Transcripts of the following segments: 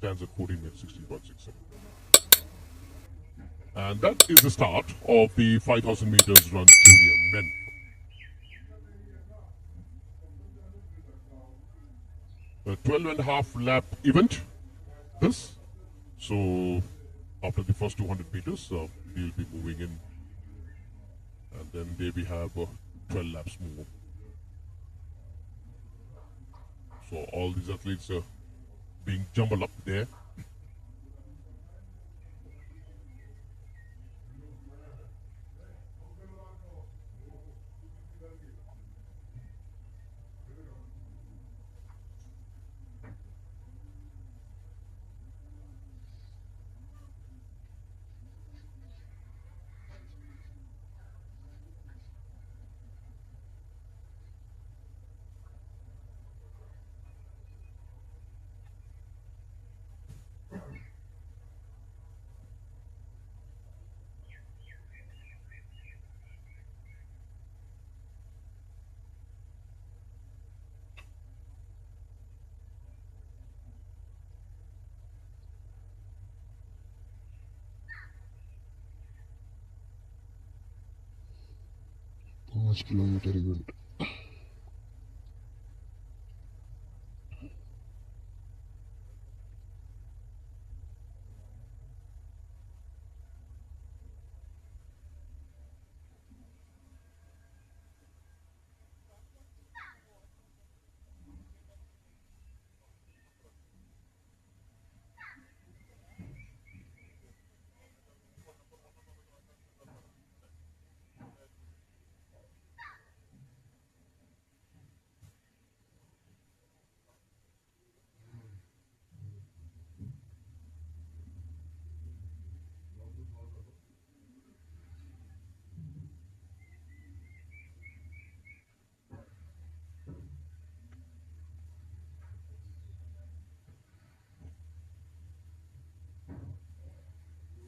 stands at 14 minutes 16.67. And that is the start of the 5,000 meters run junior men. A 12 and a half lap event. This. So after the first 200 meters, we'll be moving in. And then there we have 12 laps more. So all these athletes are being jumbled up there. Much kilometer event.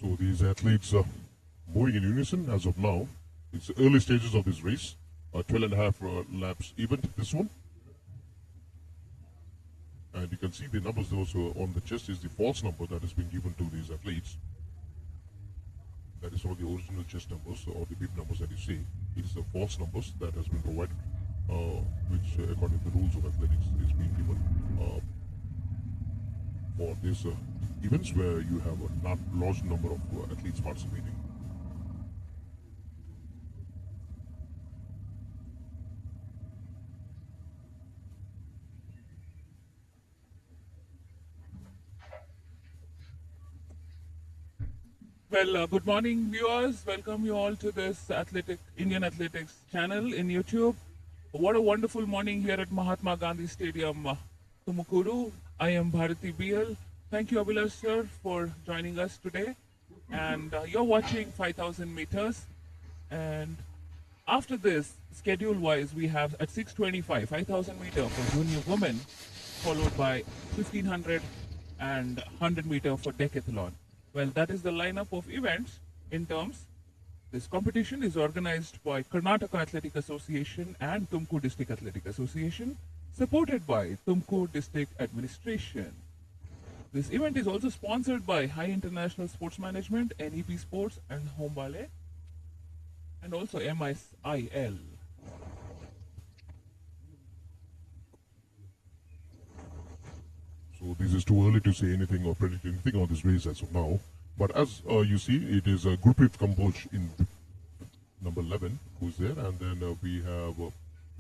So these athletes are moving in unison as of now. It's the early stages of this race. 12 and a half laps event, this one. And you can see the numbers also on the chest is the false number that has been given to these athletes. That is not the original chest numbers or the bib numbers that you see. It is the false numbers that has been provided, which according to the rules of athletics is being given for these events where you have a not large number of athletes participating. Well, good morning, viewers. Welcome you all to this Indian Athletics channel in YouTube. What a wonderful morning here at Mahatma Gandhi Stadium, Tumukuru. I am Bharati BL. Thank you, Abhilash sir, for joining us today. And you're watching 5,000 meters. And after this, schedule-wise, we have at 6:25, 5,000 meter for junior women, followed by 1,500 and 100 meter for decathlon. Well, that is the lineup of events in terms. This competition is organized by Karnataka Athletic Association and Tumkur District Athletic Association, supported by Tumkur District Administration. This event is also sponsored by High International Sports Management, NEP Sports, and Home Ballet, and also MISIL. So this is too early to say anything or predict anything on this race as of now. But as you see, it is Gurpreet Kamboj in number 11 who's there. And then we have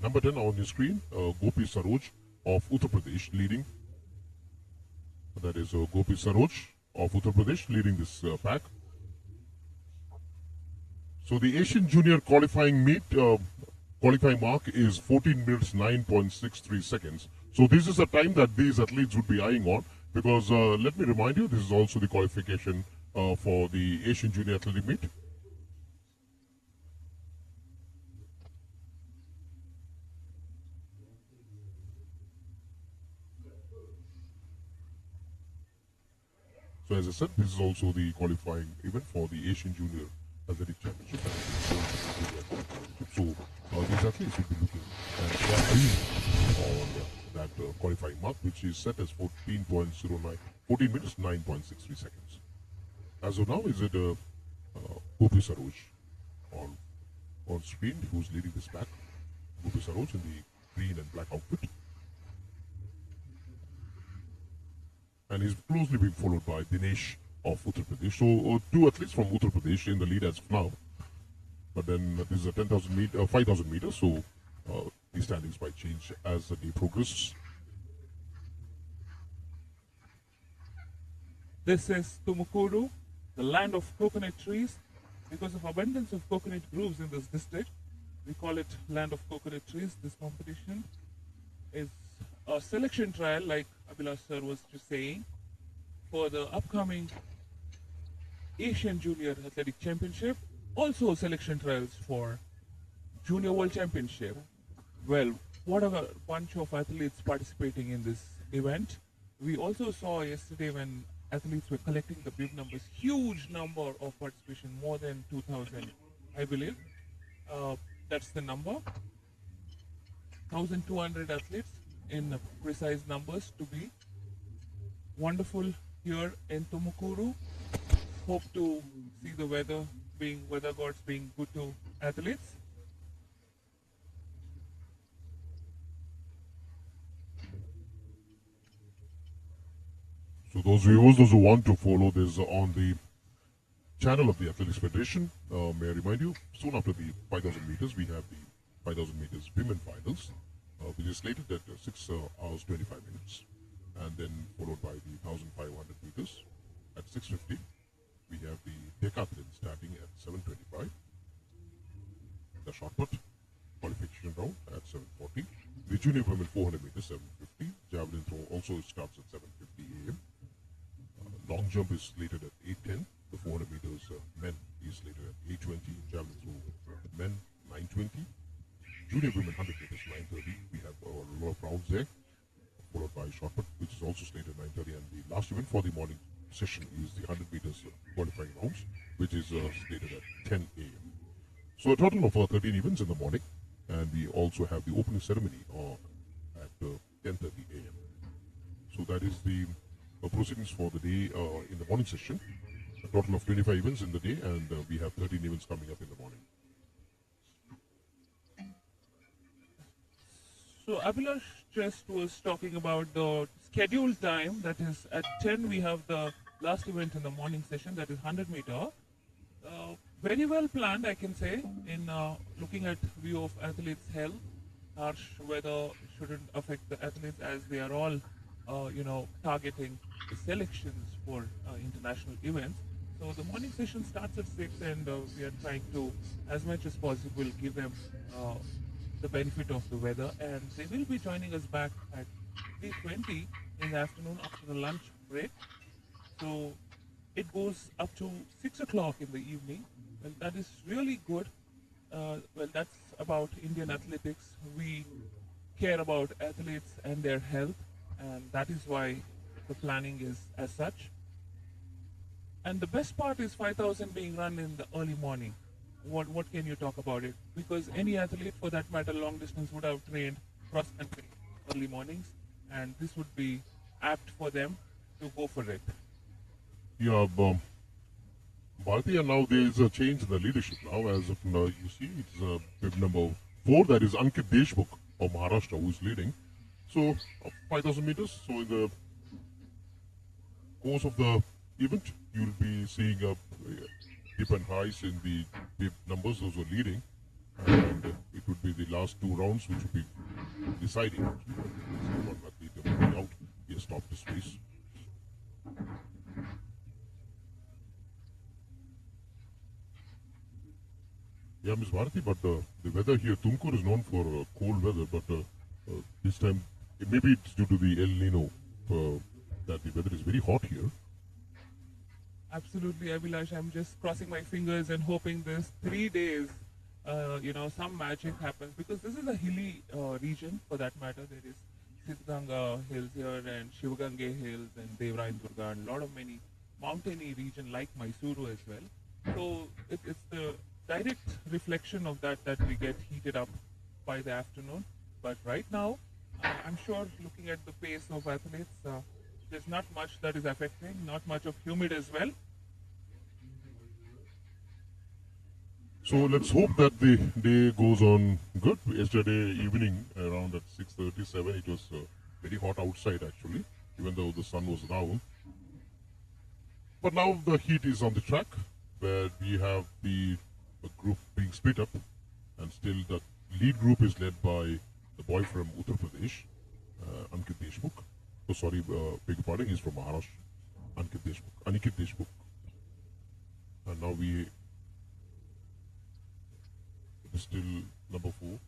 number 10 on your screen, Gopi Saroj of Uttar Pradesh leading. That is Gopi Saroj of Uttar Pradesh leading this pack. So the Asian Junior qualifying qualifying mark is 14 minutes 9.63 seconds. So this is the time that these athletes would be eyeing on, because let me remind you, this is also the qualification for the Asian Junior Athletic Meet. So as I said, this is also the qualifying event for the Asian Junior Athletic Championship. So these athletes will be looking and they are eyeing on that qualifying mark, which is set as 14.09, 14 minutes 9.63 seconds. As of now, is it Gopi Saroj on screen who's leading this pack? Gopi Saroj in the green and black outfit. And he's closely being followed by Dinesh of Uttar Pradesh. So two athletes from Uttar Pradesh in the lead as of now. But then this is a 10,000 meter, 5,000 meters. So the standings might change as the day progresses. This is Tumukuru, the land of coconut trees. Because of abundance of coconut groves in this district, we call it land of coconut trees. This competition is a selection trial, like Abhilash sir was just saying, for the upcoming Asian Junior Athletic Championship, also selection trials for Junior World Championship. Well, what a bunch of athletes participating in this event. We also saw yesterday when athletes were collecting the bib numbers, huge number of participation, more than 2,000, I believe. That's the number. 1,200 athletes in precise numbers to be. Wonderful here in Tumukuru. Hope to see the weather gods being good to athletes. So those viewers, those who want to follow this on the channel of the Athletics Federation, may I remind you, soon after the 5,000 meters, we have the 5,000 meters women finals, which is slated at 6 hours 25 minutes, and then followed by the 1,500 meters at 6:50. We have the decathlon starting at 7:25. The shot put qualification round at 7:40. The junior women 400 meters 7:50. Javelin throw also starts at 7:50 a.m. Long jump is slated at 8:10. The 400 meters men is slated at 8:20. Javelin throw men 9:20. Junior women 100 meters 9:30. We have a lot of rounds there, followed by shot put, which is also slated at 9:30. And the last event for the morning session is the 100 meters qualifying rounds, which is slated at 10 a.m. So a total of 13 events in the morning, and we also have the opening ceremony at 10:30 a.m. So that is the proceedings for the day in the morning session. A total of 25 events in the day, and we have 13 events coming up in the morning. So Abhilash just was talking about the scheduled time. That is at 10 we have the last event in the morning session, that is 100 meter. Very well planned, I can say, in looking at view of athletes' health. Harsh weather shouldn't affect the athletes as they are all, targeting the selections for international events. So the morning session starts at 6, and we are trying to, as much as possible, give them the benefit of the weather. And they will be joining us back at 3:20 in the afternoon after the lunch break. So it goes up to 6 o'clock in the evening. Well, that is really good. Well, that's about Indian athletics. We care about athletes and their health, and that is why the planning is as such. And the best part is 5,000 being run in the early morning. What can you talk about it? Because any athlete, for that matter, long distance would have trained cross country early mornings, and this would be apt for them to go for it. Yeah, Bharti, and now there is a change in the leadership now. As of now, you see, it's bib number 4, that is Ankit Deshmukh of Maharashtra, who is leading. So, 5,000 meters. So, in the course of the event, you'll be seeing a dip and highs in the bib numbers, those are leading. And it would be the last 2 rounds which would be deciding. One athlete moving out, he has stopped his race. Yeah, Ms. Bharati, but the weather here, Tumkur is known for cold weather, but this time, maybe it's due to the El Nino, that the weather is very hot here. Absolutely, Abhilash. I'm just crossing my fingers and hoping this 3 days, some magic happens, because this is a hilly region, for that matter. There is Siddhganga Hills here and Shivagange Hills and Devarayan Durga and a lot of many mountainy region like Mysuru as well. So it's the direct reflection of that we get heated up by the afternoon. But right now, I'm sure looking at the pace of athletes, there's not much that is affecting, not much of humid as well. So let's hope that the day goes on good. Yesterday evening around at 6:37, it was very hot outside actually, even though the sun was down. But now the heat is on the track, where we have the group being split up, and still the lead group is led by the boy from Uttar Pradesh, Ankit Deshmukh. Oh, sorry, beg your pardon, he's from Maharashtra, Aniket Deshmukh. And now we it is still number 4.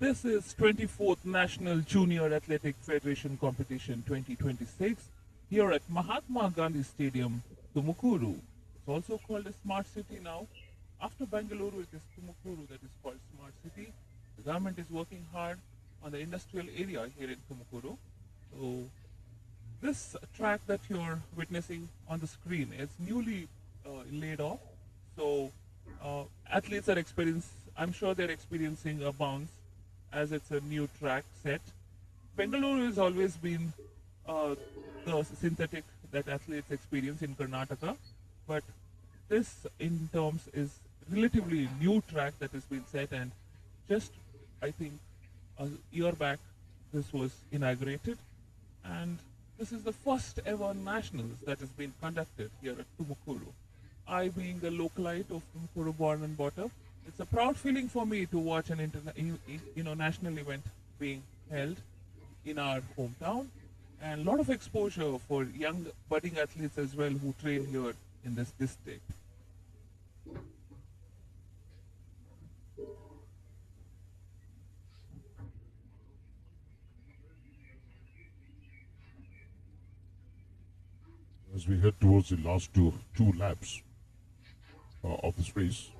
This is 24th National Junior Athletic Federation Competition 2026 here at Mahatma Gandhi Stadium, Tumukuru. It's also called a smart city now. After Bangalore, it is Tumukuru that is called smart city. The government is working hard on the industrial area here in Tumukuru. So this track that you're witnessing on the screen is newly laid off. So athletes are I'm sure they're experiencing a bounce as it's a new track set. Bengaluru has always been the synthetic that athletes experience in Karnataka, but this in terms is relatively new track that has been set, and just I think a year back this was inaugurated, and this is the first ever nationals that has been conducted here at Tumukuru. I, being a localite of Tumukuru, born and brought up, it's a proud feeling for me to watch an national event being held in our hometown, and a lot of exposure for young budding athletes as well who train here in this district. As we head towards the last two laps of this race,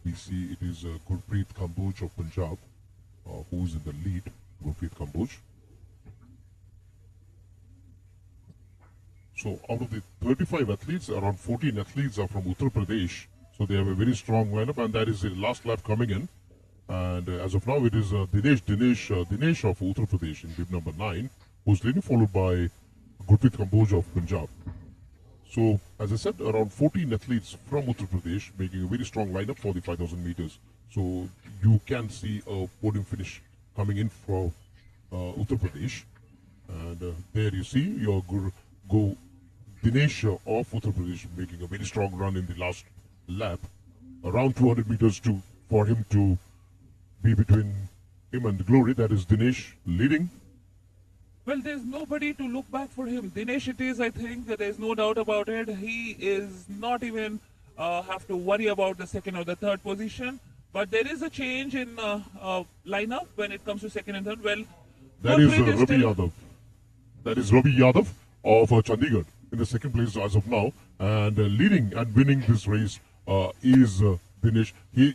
we see it is Gurpreet Kamboj of Punjab who's in the lead. Gurpreet Kamboj. So out of the 35 athletes, around 14 athletes are from Uttar Pradesh. So they have a very strong lineup, and that is the last lap coming in. And as of now, it is Dinesh of Uttar Pradesh in bib number 9, who's leading, followed by Gurpreet Kamboj of Punjab. So, as I said, around 14 athletes from Uttar Pradesh making a very strong lineup for the 5,000 meters. So, you can see a podium finish coming in for Uttar Pradesh. And there you see your Dinesh of Uttar Pradesh making a very strong run in the last lap. Around 200 meters for him to be between him and the glory. That is Dinesh leading. Well, there's nobody to look back for him. Dinesh it is, I think, there's no doubt about it. He is not even have to worry about the second or the third position. But there is a change in lineup when it comes to second and third. Well, that is Ravi Yadav. That is Ravi Yadav of Chandigarh in the second place as of now. And leading and winning this race is Dinesh. He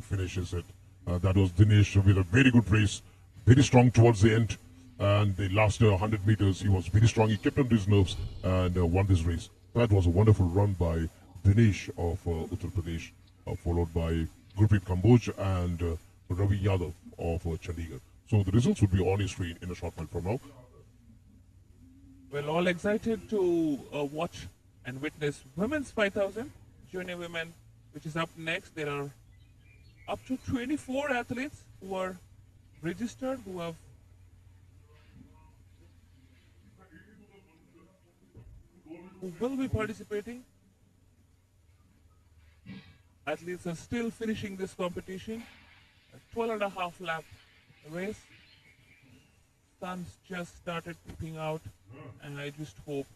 finishes it. That was Dinesh with a very good race. Very strong towards the end. And the last 100 meters, he was very strong. He kept on to his nerves and won this race. That was a wonderful run by Dinesh of Uttar Pradesh, followed by Gurpreet Kamboj and Ravi Yadav of Chandigarh. So the results would be on your screen in a short while from now. Well, all excited to watch and witness Women's 5000 Junior Women, which is up next. There are up to 24 athletes who are registered, who will be participating. Athletes are still finishing this competition. A 12 and a half lap race. Sun's just started peeping out, and I just hope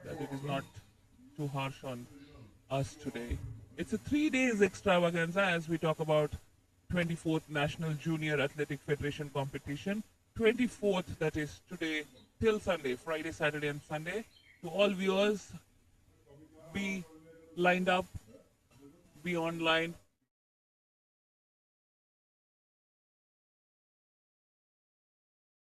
that it is not too harsh on us today. It's a 3 days extravaganza as we talk about 24th National Junior Athletic Federation competition. 24th, that is today till Sunday, Friday, Saturday and Sunday. To all viewers, be lined up, be online,